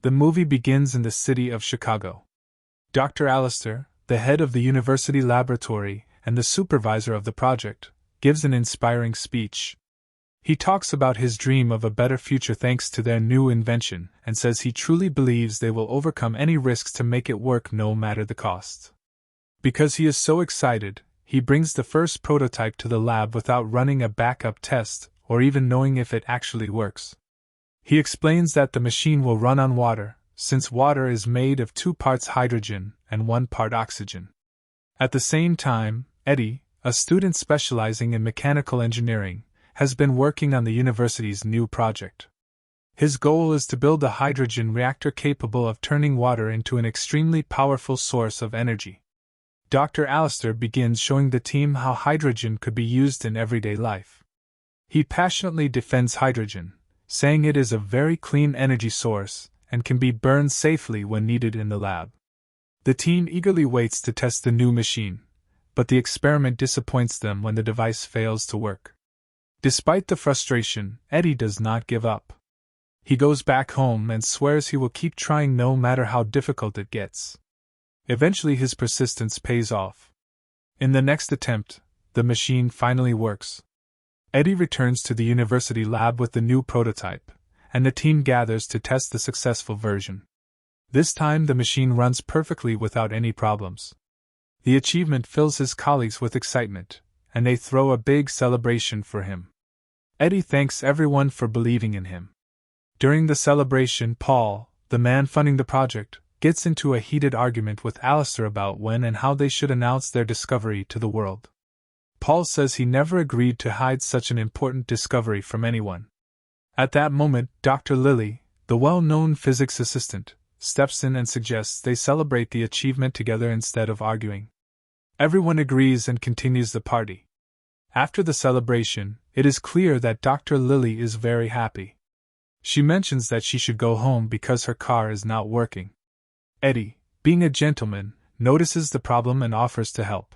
The movie begins in the city of Chicago. Dr. Allister, the head of the university laboratory and the supervisor of the project, gives an inspiring speech. He talks about his dream of a better future thanks to their new invention and says he truly believes they will overcome any risks to make it work no matter the cost. Because he is so excited, he brings the first prototype to the lab without running a backup test or even knowing if it actually works. He explains that the machine will run on water, since water is made of 2 parts hydrogen and 1 part oxygen. At the same time, Eddie, a student specializing in mechanical engineering, has been working on the university's new project. His goal is to build a hydrogen reactor capable of turning water into an extremely powerful source of energy. Dr. Allister begins showing the team how hydrogen could be used in everyday life. He passionately defends hydrogen, saying it is a very clean energy source and can be burned safely when needed in the lab. The team eagerly waits to test the new machine, but the experiment disappoints them when the device fails to work. Despite the frustration, Eddie does not give up. He goes back home and swears he will keep trying no matter how difficult it gets. Eventually his persistence pays off. In the next attempt, the machine finally works. Eddie returns to the university lab with the new prototype, and the team gathers to test the successful version. This time the machine runs perfectly without any problems. The achievement fills his colleagues with excitement, and they throw a big celebration for him. Eddie thanks everyone for believing in him. During the celebration, Paul, the man funding the project, gets into a heated argument with Allister about when and how they should announce their discovery to the world. Paul says he never agreed to hide such an important discovery from anyone. At that moment, Dr. Lilly, the well-known physics assistant, steps in and suggests they celebrate the achievement together instead of arguing. Everyone agrees and continues the party. After the celebration, it is clear that Dr. Lilly is very happy. She mentions that she should go home because her car is not working. Eddie, being a gentleman, notices the problem and offers to help.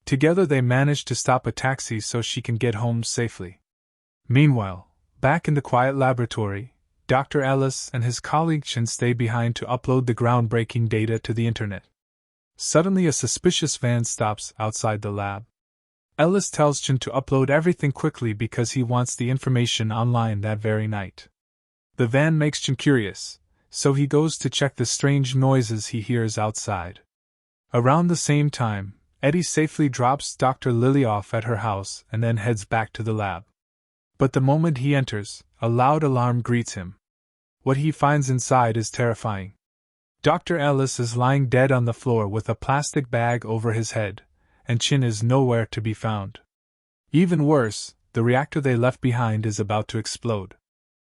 Together they manage to stop a taxi so she can get home safely. Meanwhile, back in the quiet laboratory, Dr. Ellis and his colleague Chen stay behind to upload the groundbreaking data to the internet. Suddenly a suspicious van stops outside the lab. Ellis tells Chen to upload everything quickly because he wants the information online that very night. The van makes Chen curious, so he goes to check the strange noises he hears outside. Around the same time, Eddie safely drops Dr. Lilly off at her house and then heads back to the lab. But the moment he enters, a loud alarm greets him. What he finds inside is terrifying. Dr. Ellis is lying dead on the floor with a plastic bag over his head, and Chin is nowhere to be found. Even worse, the reactor they left behind is about to explode.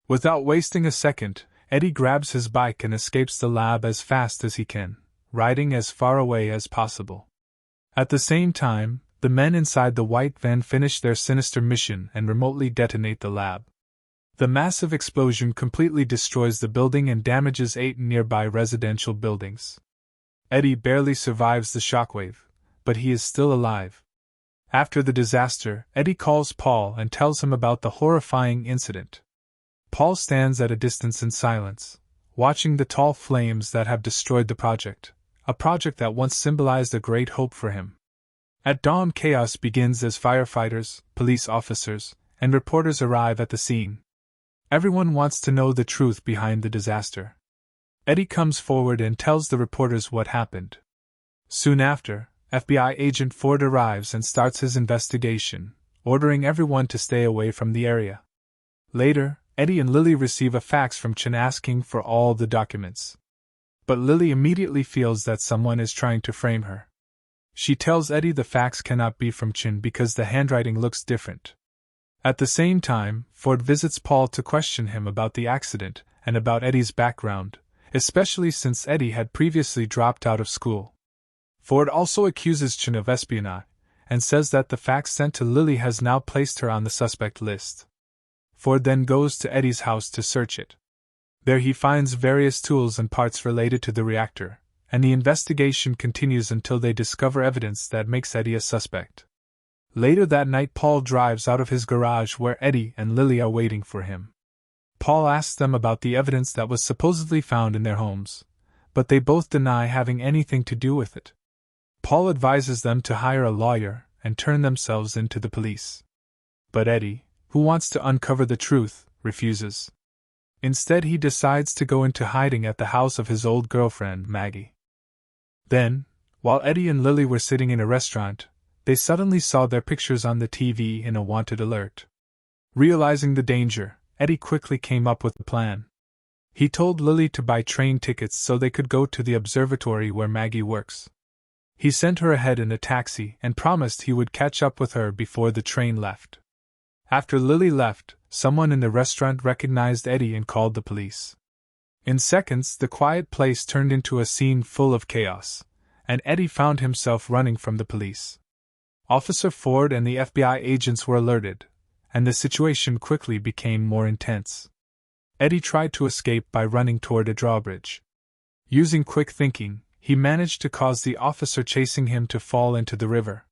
Without wasting a second, Eddie grabs his bike and escapes the lab as fast as he can, riding as far away as possible. At the same time, the men inside the white van finish their sinister mission and remotely detonate the lab. The massive explosion completely destroys the building and damages 8 nearby residential buildings. Eddie barely survives the shockwave, but he is still alive. After the disaster, Eddie calls Paul and tells him about the horrifying incident. Paul stands at a distance in silence, watching the tall flames that have destroyed the project, a project that once symbolized a great hope for him. At dawn, chaos begins as firefighters, police officers, and reporters arrive at the scene. Everyone wants to know the truth behind the disaster. Eddie comes forward and tells the reporters what happened. Soon after, FBI agent Ford arrives and starts his investigation, ordering everyone to stay away from the area. Later, Eddie and Lily receive a fax from Chen asking for all the documents. But Lily immediately feels that someone is trying to frame her. She tells Eddie the fax cannot be from Chen because the handwriting looks different. At the same time, Ford visits Paul to question him about the accident and about Eddie's background, especially since Eddie had previously dropped out of school. Ford also accuses Chen of espionage and says that the fax sent to Lily has now placed her on the suspect list. Ford then goes to Eddie's house to search it. There he finds various tools and parts related to the reactor, and the investigation continues until they discover evidence that makes Eddie a suspect. Later that night, Paul drives out of his garage where Eddie and Lily are waiting for him. Paul asks them about the evidence that was supposedly found in their homes, but they both deny having anything to do with it. Paul advises them to hire a lawyer and turn themselves in to the police. But Eddie, who wants to uncover the truth, refuses. Instead, he decides to go into hiding at the house of his old girlfriend, Maggie. Then, while Eddie and Lily were sitting in a restaurant, they suddenly saw their pictures on the TV in a wanted alert. Realizing the danger, Eddie quickly came up with a plan. He told Lily to buy train tickets so they could go to the observatory where Maggie works. He sent her ahead in a taxi and promised he would catch up with her before the train left. After Lily left, someone in the restaurant recognized Eddie and called the police. In seconds, the quiet place turned into a scene full of chaos, and Eddie found himself running from the police. Officer Ford and the FBI agents were alerted, and the situation quickly became more intense. Eddie tried to escape by running toward a drawbridge. Using quick thinking, he managed to cause the officer chasing him to fall into the river.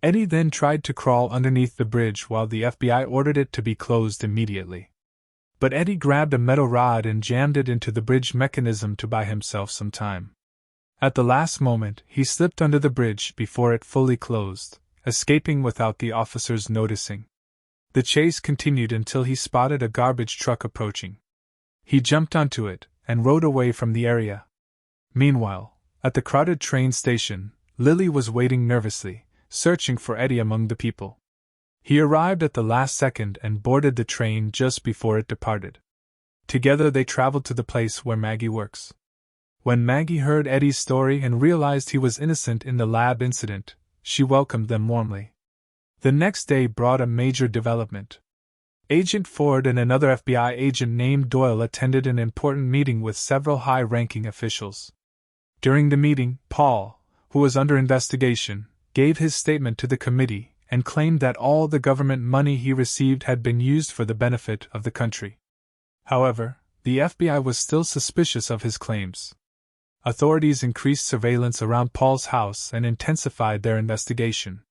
Eddie then tried to crawl underneath the bridge while the FBI ordered it to be closed immediately. But Eddie grabbed a metal rod and jammed it into the bridge mechanism to buy himself some time. At the last moment, he slipped under the bridge before it fully closed, escaping without the officers noticing. The chase continued until he spotted a garbage truck approaching. He jumped onto it and rode away from the area. Meanwhile, at the crowded train station, Lily was waiting nervously, searching for Eddie among the people. He arrived at the last second and boarded the train just before it departed. Together they traveled to the place where Maggie works. When Maggie heard Eddie's story and realized he was innocent in the lab incident, she welcomed them warmly. The next day brought a major development. Agent Ford and another FBI agent named Doyle attended an important meeting with several high-ranking officials. During the meeting, Paul, who was under investigation, gave his statement to the committee and claimed that all the government money he received had been used for the benefit of the country. However, the FBI was still suspicious of his claims. Authorities increased surveillance around Paul's house and intensified their investigation.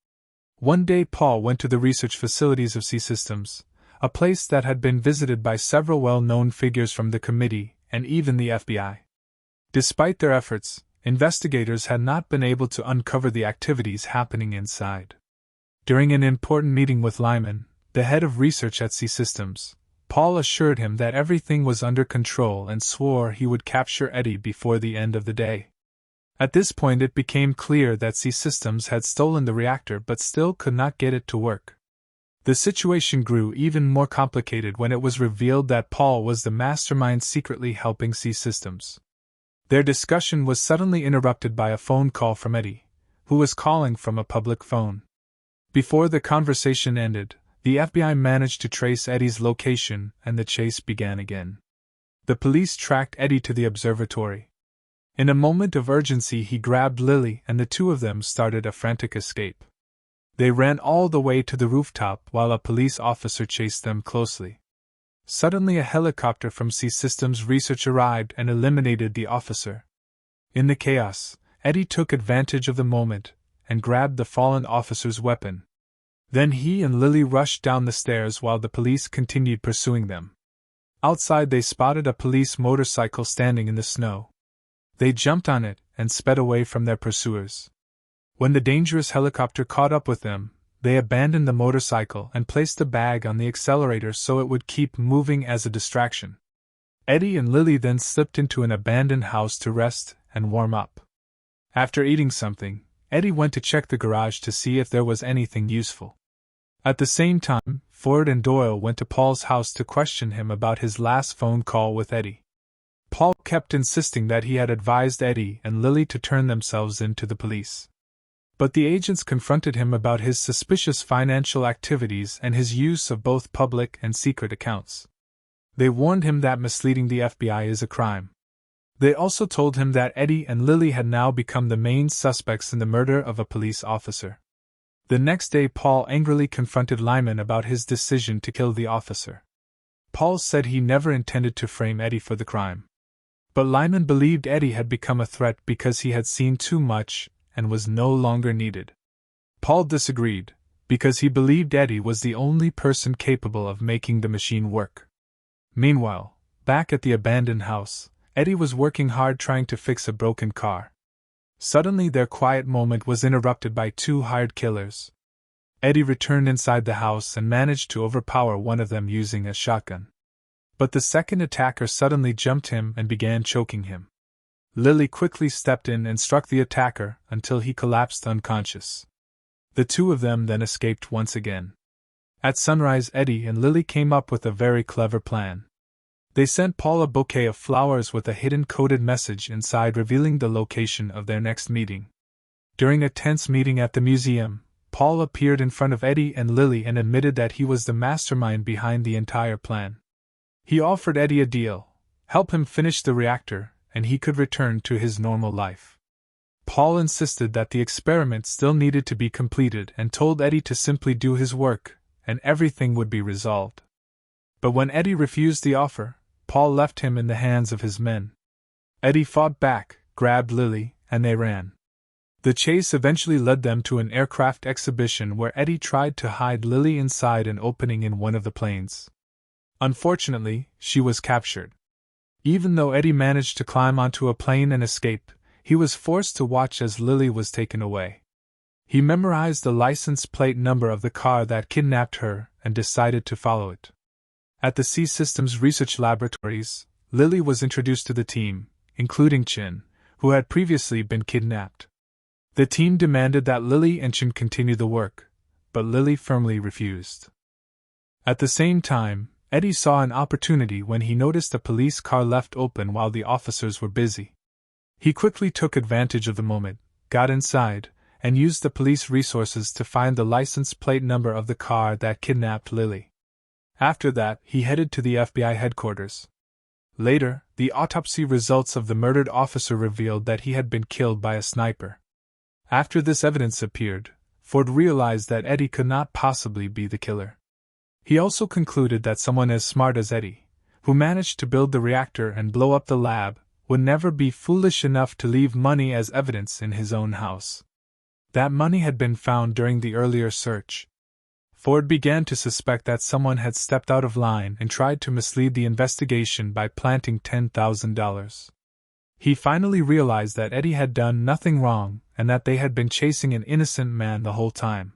One day Paul went to the research facilities of C-Systems, a place that had been visited by several well-known figures from the committee and even the FBI. Despite their efforts, investigators had not been able to uncover the activities happening inside. During an important meeting with Lyman, the head of research at C-Systems, Paul assured him that everything was under control and swore he would capture Eddie before the end of the day. At this point it became clear that C-Systems had stolen the reactor but still could not get it to work. The situation grew even more complicated when it was revealed that Paul was the mastermind secretly helping C-Systems. Their discussion was suddenly interrupted by a phone call from Eddie, who was calling from a public phone. Before the conversation ended, the FBI managed to trace Eddie's location and the chase began again. The police tracked Eddie to the observatory. In a moment of urgency, he grabbed Lily and the two of them started a frantic escape. They ran all the way to the rooftop while a police officer chased them closely. Suddenly a helicopter from C-Systems Research arrived and eliminated the officer. In the chaos, Eddie took advantage of the moment and grabbed the fallen officer's weapon. Then he and Lily rushed down the stairs while the police continued pursuing them. Outside they spotted a police motorcycle standing in the snow. They jumped on it and sped away from their pursuers. When the dangerous helicopter caught up with them, they abandoned the motorcycle and placed the bag on the accelerator so it would keep moving as a distraction. Eddie and Lily then slipped into an abandoned house to rest and warm up. After eating something, Eddie went to check the garage to see if there was anything useful. At the same time, Ford and Doyle went to Paul's house to question him about his last phone call with Eddie. Paul kept insisting that he had advised Eddie and Lily to turn themselves in to the police. But the agents confronted him about his suspicious financial activities and his use of both public and secret accounts. They warned him that misleading the FBI is a crime. They also told him that Eddie and Lily had now become the main suspects in the murder of a police officer. The next day Paul angrily confronted Lyman about his decision to kill the officer. Paul said he never intended to frame Eddie for the crime. But Lyman believed Eddie had become a threat because he had seen too much and was no longer needed. Paul disagreed, because he believed Eddie was the only person capable of making the machine work. Meanwhile, back at the abandoned house, Eddie was working hard trying to fix a broken car. Suddenly their quiet moment was interrupted by two hired killers. Eddie returned inside the house and managed to overpower one of them using a shotgun. But the second attacker suddenly jumped him and began choking him. Lily quickly stepped in and struck the attacker until he collapsed unconscious. The two of them then escaped once again. At sunrise, Eddie and Lily came up with a very clever plan. They sent Paul a bouquet of flowers with a hidden coded message inside revealing the location of their next meeting. During a tense meeting at the museum, Paul appeared in front of Eddie and Lily and admitted that he was the mastermind behind the entire plan. He offered Eddie a deal: help him finish the reactor, and he could return to his normal life. Paul insisted that the experiment still needed to be completed and told Eddie to simply do his work, and everything would be resolved. But when Eddie refused the offer, Paul left him in the hands of his men. Eddie fought back, grabbed Lily, and they ran. The chase eventually led them to an aircraft exhibition where Eddie tried to hide Lily inside an opening in one of the planes. Unfortunately, she was captured. Even though Eddie managed to climb onto a plane and escape, he was forced to watch as Lily was taken away. He memorized the license plate number of the car that kidnapped her and decided to follow it. At the Sea Systems Research Laboratories, Lily was introduced to the team, including Chin, who had previously been kidnapped. The team demanded that Lily and Chin continue the work, but Lily firmly refused. At the same time, Eddie saw an opportunity when he noticed a police car left open while the officers were busy. He quickly took advantage of the moment, got inside, and used the police resources to find the license plate number of the car that kidnapped Lily. After that, he headed to the FBI headquarters. Later, the autopsy results of the murdered officer revealed that he had been killed by a sniper. After this evidence appeared, Ford realized that Eddie could not possibly be the killer. He also concluded that someone as smart as Eddie, who managed to build the reactor and blow up the lab, would never be foolish enough to leave money as evidence in his own house. That money had been found during the earlier search. Ford began to suspect that someone had stepped out of line and tried to mislead the investigation by planting $10,000. He finally realized that Eddie had done nothing wrong and that they had been chasing an innocent man the whole time.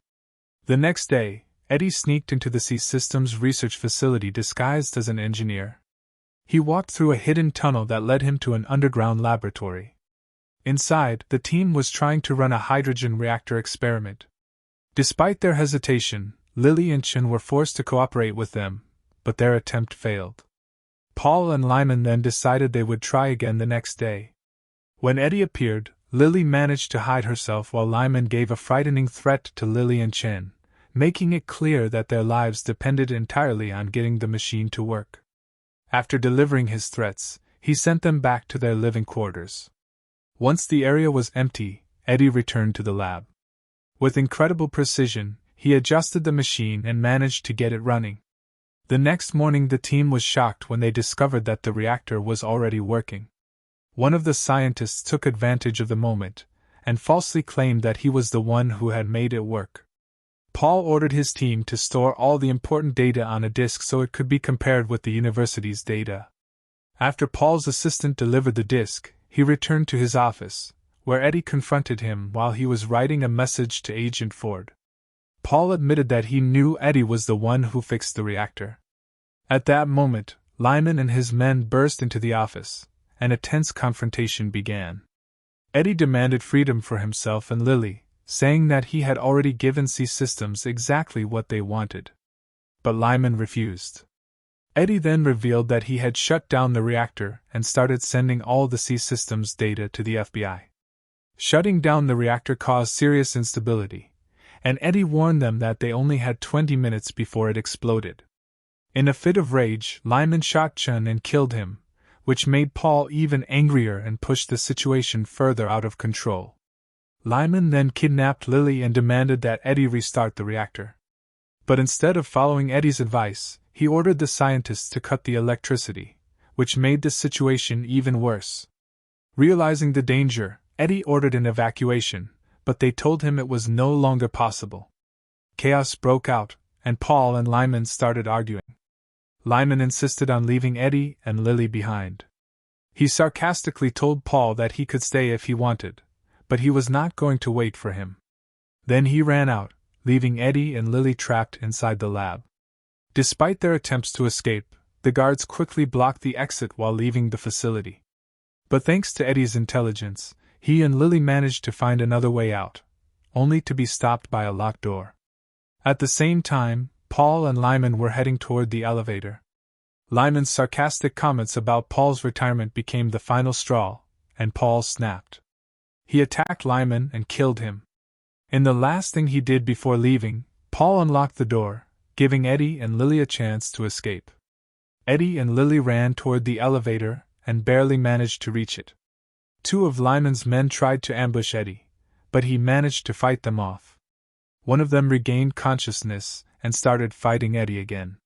The next day, Eddie sneaked into the Sea Systems research facility disguised as an engineer. He walked through a hidden tunnel that led him to an underground laboratory. Inside, the team was trying to run a hydrogen reactor experiment. Despite their hesitation, Lily and Chin were forced to cooperate with them, but their attempt failed. Paul and Lyman then decided they would try again the next day. When Eddie appeared, Lily managed to hide herself while Lyman gave a frightening threat to Lily and Chin, making it clear that their lives depended entirely on getting the machine to work. After delivering his threats, he sent them back to their living quarters. Once the area was empty, Eddie returned to the lab. With incredible precision, he adjusted the machine and managed to get it running. The next morning, the team was shocked when they discovered that the reactor was already working. One of the scientists took advantage of the moment and falsely claimed that he was the one who had made it work. Paul ordered his team to store all the important data on a disk so it could be compared with the university's data. After Paul's assistant delivered the disk, he returned to his office, where Eddie confronted him while he was writing a message to Agent Ford. Paul admitted that he knew Eddie was the one who fixed the reactor. At that moment, Lyman and his men burst into the office, and a tense confrontation began. Eddie demanded freedom for himself and Lily, saying that he had already given Sea Systems exactly what they wanted. But Lyman refused. Eddie then revealed that he had shut down the reactor and started sending all the Sea Systems data to the FBI. Shutting down the reactor caused serious instability, and Eddie warned them that they only had 20 minutes before it exploded. In a fit of rage, Lyman shot Chun and killed him, which made Paul even angrier and pushed the situation further out of control. Lyman then kidnapped Lily and demanded that Eddie restart the reactor. But instead of following Eddie's advice, he ordered the scientists to cut the electricity, which made the situation even worse. Realizing the danger, Eddie ordered an evacuation, but they told him it was no longer possible. Chaos broke out, and Paul and Lyman started arguing. Lyman insisted on leaving Eddie and Lily behind. He sarcastically told Paul that he could stay if he wanted, but he was not going to wait for him. Then he ran out, leaving Eddie and Lily trapped inside the lab. Despite their attempts to escape, the guards quickly blocked the exit while leaving the facility. But thanks to Eddie's intelligence, he and Lily managed to find another way out, only to be stopped by a locked door. At the same time, Paul and Lyman were heading toward the elevator. Lyman's sarcastic comments about Paul's retirement became the final straw, and Paul snapped. He attacked Lyman and killed him. In the last thing he did before leaving, Paul unlocked the door, giving Eddie and Lily a chance to escape. Eddie and Lily ran toward the elevator and barely managed to reach it. Two of Lyman's men tried to ambush Eddie, but he managed to fight them off. One of them regained consciousness and started fighting Eddie again.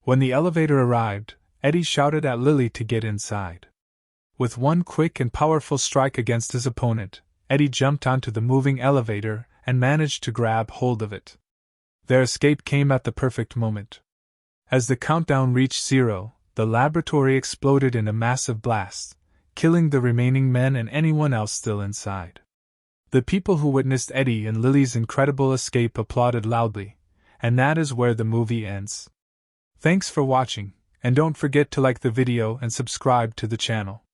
When the elevator arrived, Eddie shouted at Lily to get inside. With one quick and powerful strike against his opponent, Eddie jumped onto the moving elevator and managed to grab hold of it. Their escape came at the perfect moment. As the countdown reached 0, the laboratory exploded in a massive blast, killing the remaining men and anyone else still inside. The people who witnessed Eddie and Lily's incredible escape applauded loudly, and that is where the movie ends. Thanks for watching, and don't forget to like the video and subscribe to the channel.